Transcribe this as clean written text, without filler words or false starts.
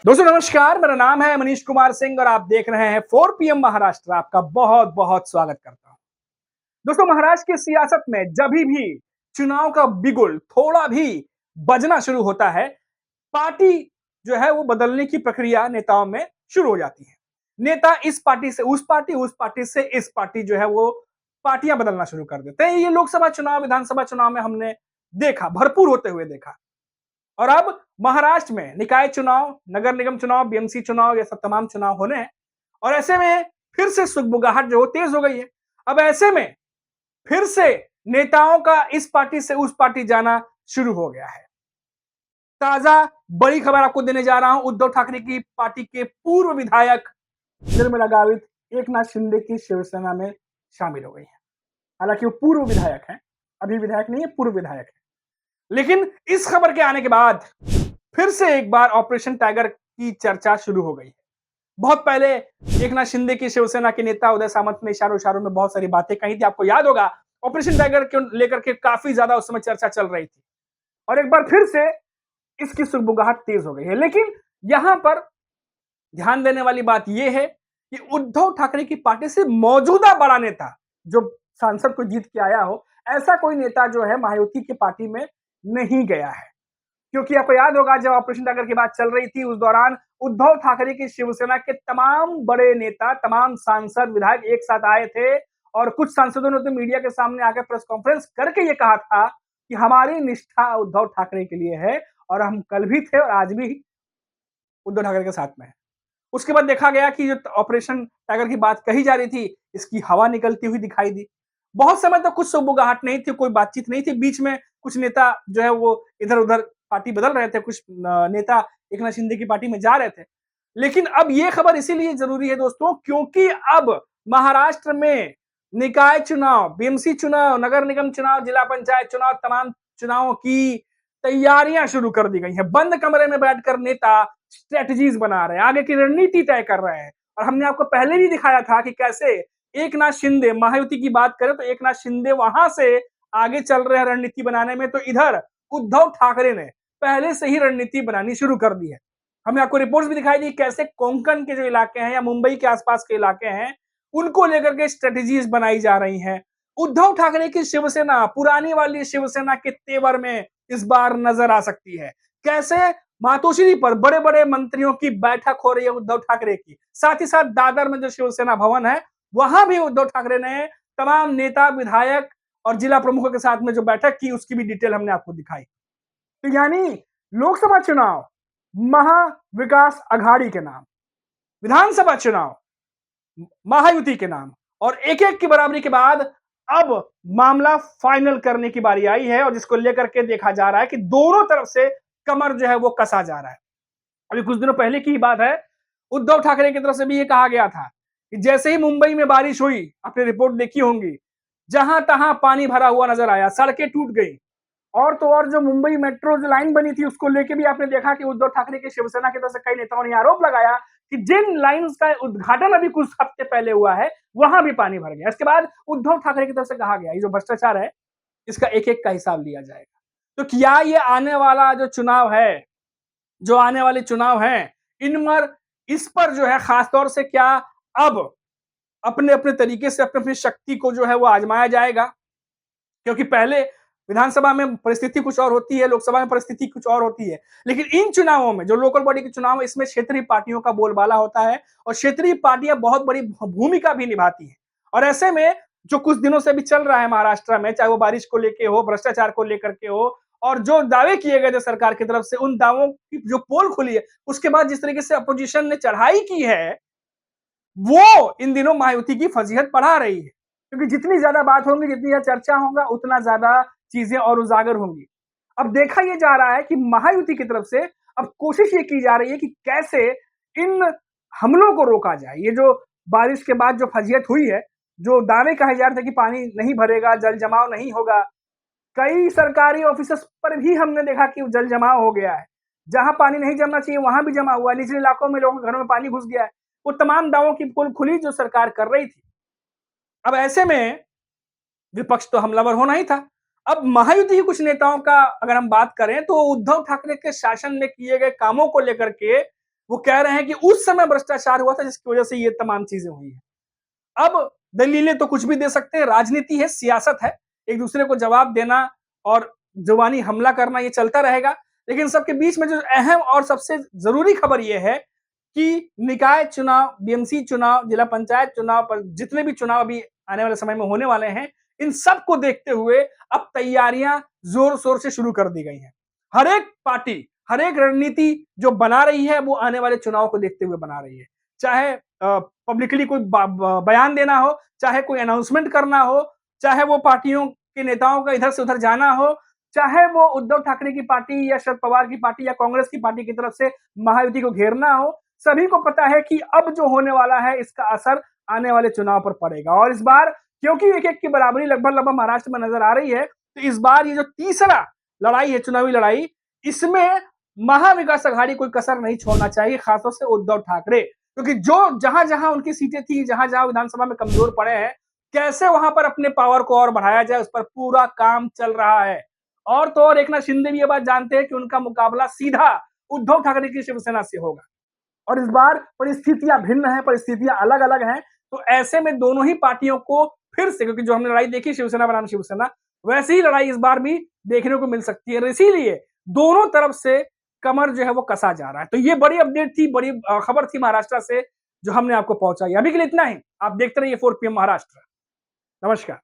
दोस्तों नमस्कार, मेरा नाम है मनीष कुमार सिंह और आप देख रहे हैं 4 पीएम महाराष्ट्र। आपका बहुत बहुत स्वागत करता हूं। दोस्तों महाराष्ट्र की सियासत में जब भी चुनाव का बिगुल थोड़ा भी बजना शुरू होता है, पार्टी जो है वो बदलने की प्रक्रिया नेताओं में शुरू हो जाती है। नेता इस पार्टी से उस पार्टी से इस पार्टी जो है वो पार्टियां बदलना शुरू कर देते हैं। ये लोकसभा चुनाव, विधानसभा चुनाव में हमने देखा, भरपूर होते हुए देखा। और अब महाराष्ट्र में निकाय चुनाव, नगर निगम चुनाव, बीएमसी चुनाव, ये सब तमाम चुनाव होने हैं और ऐसे में फिर से सुगबुगाहट जो तेज हो गई है। अब ऐसे में फिर से नेताओं का इस पार्टी से उस पार्टी जाना शुरू हो गया है। ताजा बड़ी खबर आपको देने जा रहा हूं। उद्धव ठाकरे की पार्टी के पूर्व विधायक निर्मला गावित एकनाथ शिंदे की शिवसेना में शामिल हो गई है। हालांकि वो पूर्व विधायक हैं, अभी विधायक नहीं है, पूर्व विधायक है। लेकिन इस खबर के आने के बाद फिर से एक बार ऑपरेशन टाइगर की चर्चा शुरू हो गई है। बहुत पहले एकनाथ शिंदे की शिवसेना के नेता उदय सामंत ने इशारों इशारों में बहुत सारी बातें कही थी। आपको याद होगा, ऑपरेशन टाइगर को लेकर के काफी ज्यादा उस समय चर्चा चल रही थी और एक बार फिर से इसकी सुगबुगाहट तेज हो गई है। लेकिन यहां पर ध्यान देने वाली बात यह है कि उद्धव ठाकरे की पार्टी से मौजूदा बड़ा नेता जो सांसद को जीत के आया हो, ऐसा कोई नेता जो है महायुति की पार्टी में नहीं गया है। क्योंकि आपको याद होगा, जब ऑपरेशन टाइगर की बात चल रही थी उस दौरान उद्धव ठाकरे की शिवसेना के तमाम बड़े नेता, तमाम सांसद, विधायक एक साथ आए थे और कुछ सांसदों ने तो मीडिया के सामने आकर प्रेस कॉन्फ्रेंस करके ये कहा था कि हमारी निष्ठा उद्धव ठाकरे के लिए है और हम कल भी थे और आज भी उद्धव ठाकरे के साथ में है। उसके बाद देखा गया कि जो ऑपरेशन टाइगर की बात कही जा रही थी, इसकी हवा निकलती हुई दिखाई दी। बहुत समय तक कुछ सुगबुगाहट नहीं थी, कोई बातचीत नहीं थी। बीच में कुछ नेता जो है वो इधर-उधर पार्टी बदल रहे थे, कुछ नेता एकनाथ शिंदे की पार्टी में जा रहे थे। लेकिन अब ये खबर इसीलिए जरूरी है दोस्तों, क्योंकि अब महाराष्ट्र में निकाय चुनाव, बीएमसी चुनाव, नगर निगम चुनाव, जिला पंचायत चुनाव, तमाम चुनावों की तैयारियां शुरू कर दी गई हैं। बंद कमरे में बैठकर नेता स्ट्रेटजीज बना रहे हैं, आगे की रणनीति तय कर रहे हैं। और हमने आपको पहले भी दिखाया था कि कैसे एकनाथ शिंदे, महायुति की बात करें तो एकनाथ शिंदे वहां से आगे चल रहे हैं रणनीति बनाने में, तो इधर उद्धव ठाकरे ने पहले से ही रणनीति बनानी शुरू कर दी है। हमने आपको रिपोर्ट्स भी दिखाई दी कैसे कोंकण के जो इलाके हैं या मुंबई के आसपास के इलाके हैं, उनको लेकर के स्ट्रेटजीज बनाई जा रही हैं। उद्धव ठाकरे की शिवसेना पुरानी वाली शिवसेना के तेवर में इस बार नजर आ सकती है। कैसे मातोश्री पर बड़े बड़े मंत्रियों की बैठक हो रही है उद्धव ठाकरे की, साथ ही साथ दादर में जो शिवसेना भवन है वहां भी उद्धव ठाकरे ने तमाम नेता, विधायक और जिला प्रमुखों के साथ में जो बैठक की, उसकी भी डिटेल हमने आपको दिखाई। तो यानी लोकसभा चुनाव महाविकास अघाड़ी के नाम, विधानसभा चुनाव महायुति के नाम, और एक एक की बराबरी के बाद अब मामला फाइनल करने की बारी आई है और जिसको लेकर के देखा जा रहा है कि दोनों तरफ से कमर जो है वो कसा जा रहा है। अभी कुछ दिनों पहले की बात है, उद्धव ठाकरे की तरफ से भी ये कहा गया था कि जैसे ही मुंबई में बारिश हुई, आपने रिपोर्ट देखी होंगी, जहां तहां पानी भरा हुआ नजर आया, सड़कें टूट गई। और तो और जो मुंबई मेट्रो जो लाइन बनी थी उसको लेके भी आपने देखा कि उद्धव ठाकरे की शिवसेना की तरफ से कई नेताओं ने आरोप लगाया कि जिन लाइंस का उद्घाटन अभी कुछ हफ्ते पहले हुआ है वहां भी पानी भर गया। इसके बाद उद्धव ठाकरे की तरफ से कहा गया ये जो भ्रष्टाचार है इसका एक एक का हिसाब लिया जाएगा। तो क्या ये आने वाला जो चुनाव है, जो आने वाले चुनाव हैं, इस पर जो है खासतौर से क्या अब अपने अपने तरीके से अपनी अपनी शक्ति को जो है वो आजमाया जाएगा? क्योंकि पहले विधानसभा में परिस्थिति कुछ और होती है, लोकसभा में परिस्थिति कुछ और होती है, लेकिन इन चुनावों में जो लोकल बॉडी के चुनाव है, इसमें क्षेत्रीय पार्टियों का बोलबाला होता है और क्षेत्रीय पार्टियां बहुत बड़ी भूमिका भी निभाती हैं। और ऐसे में जो कुछ दिनों से भी चल रहा है महाराष्ट्र में, चाहे वो बारिश को लेके हो, भ्रष्टाचार को लेकर के हो, और जो दावे किए गए थे सरकार की तरफ से, उन दावों की जो पोल खुली है, उसके बाद जिस तरीके से अपोजिशन ने चढ़ाई की है, वो इन दिनों महायुति की फजीहत बढ़ा रही है। क्योंकि जितनी ज्यादा बात होगी, जितनी ज्यादा चर्चा होगा, उतना ज्यादा चीजें और उजागर होंगी। अब देखा यह जा रहा है कि महायुति की तरफ से अब कोशिश ये की जा रही है कि कैसे इन हमलों को रोका जाए। ये जो बारिश के बाद जो फजीहत हुई है, जो दावे कहे जा रहे थे कि पानी नहीं भरेगा, जल जमाव नहीं होगा, कई सरकारी ऑफिसर्स पर भी हमने देखा कि जल जमाव हो गया है। जहां पानी नहीं जमना चाहिए वहां भी जमा हुआ है, निचले इलाकों में लोगों के घरों में पानी घुस गया है। वो तमाम दावों की पोल खुली जो सरकार कर रही थी। अब ऐसे में विपक्ष तो हमलावर होना ही था। अब महायुति के कुछ नेताओं का अगर हम बात करें तो उद्धव ठाकरे के शासन में किए गए कामों को लेकर के वो कह रहे हैं कि उस समय भ्रष्टाचार हुआ था जिसकी वजह से ये तमाम चीजें हुई हैं। अब दलीलें तो कुछ भी दे सकते हैं, राजनीति है, सियासत है, एक दूसरे को जवाब देना और जुबानी हमला करना ये चलता रहेगा। लेकिन सबके बीच में जो अहम और सबसे जरूरी खबर ये है कि निकाय चुनाव, बीएमसी चुनाव, जिला पंचायत चुनाव पर जितने भी चुनाव अभी आने वाले समय में होने वाले हैं, इन सब को देखते हुए अब तैयारियां जोर शोर से शुरू कर दी गई हैं। हर एक पार्टी, हर एक रणनीति जो बना रही है वो आने वाले चुनाव को देखते हुए बना रही है। चाहे पब्लिकली कोई बयान देना हो, चाहे कोई अनाउंसमेंट करना हो, चाहे वो पार्टियों के नेताओं का इधर से उधर जाना हो, चाहे वो उद्धव ठाकरे की पार्टी या शरद पवार की पार्टी या कांग्रेस की पार्टी की तरफ से महायुति को घेरना हो, सभी को पता है कि अब जो होने वाला है इसका असर आने वाले चुनाव पर पड़ेगा। और इस बार क्योंकि एक-एक की बराबरी लगभग-लगभग महाराष्ट्र में नजर आ रही है, तो इस बार ये जो तीसरा लड़ाई है, चुनावी लड़ाई, इसमें महाविकास आघाड़ी कोई कसर नहीं छोड़ना चाहिए, खासतौर से उद्धव ठाकरे। क्योंकि जो जहां-जहां उनकी सीटें थी, जहां-जहां विधानसभा में कमजोर पड़े हैं, कैसे वहां पर अपने पावर को और बढ़ाया जाए, उस पर पूरा काम चल रहा है। और तो और एकनाथ शिंदे भी ये बात जानते हैं कि उनका मुकाबला सीधा उद्धव ठाकरे की शिवसेना से होगा। और इस बार परिस्थितियां भिन्न हैं, परिस्थितियां अलग-अलग हैं, तो ऐसे में दोनों ही पार्टियों को फिर से, क्योंकि जो हमने लड़ाई देखी शिवसेना बनाम शिवसेना, वैसी ही लड़ाई इस बार भी देखने को मिल सकती है। और इसीलिए दोनों तरफ से कमर जो है वो कसा जा रहा है। तो ये बड़ी अपडेट थी, बड़ी खबर थी महाराष्ट्र से जो हमने आपको पहुंचाई। अभी के लिए इतना ही। आप देखते रहिए 4 PM महाराष्ट्र। नमस्कार।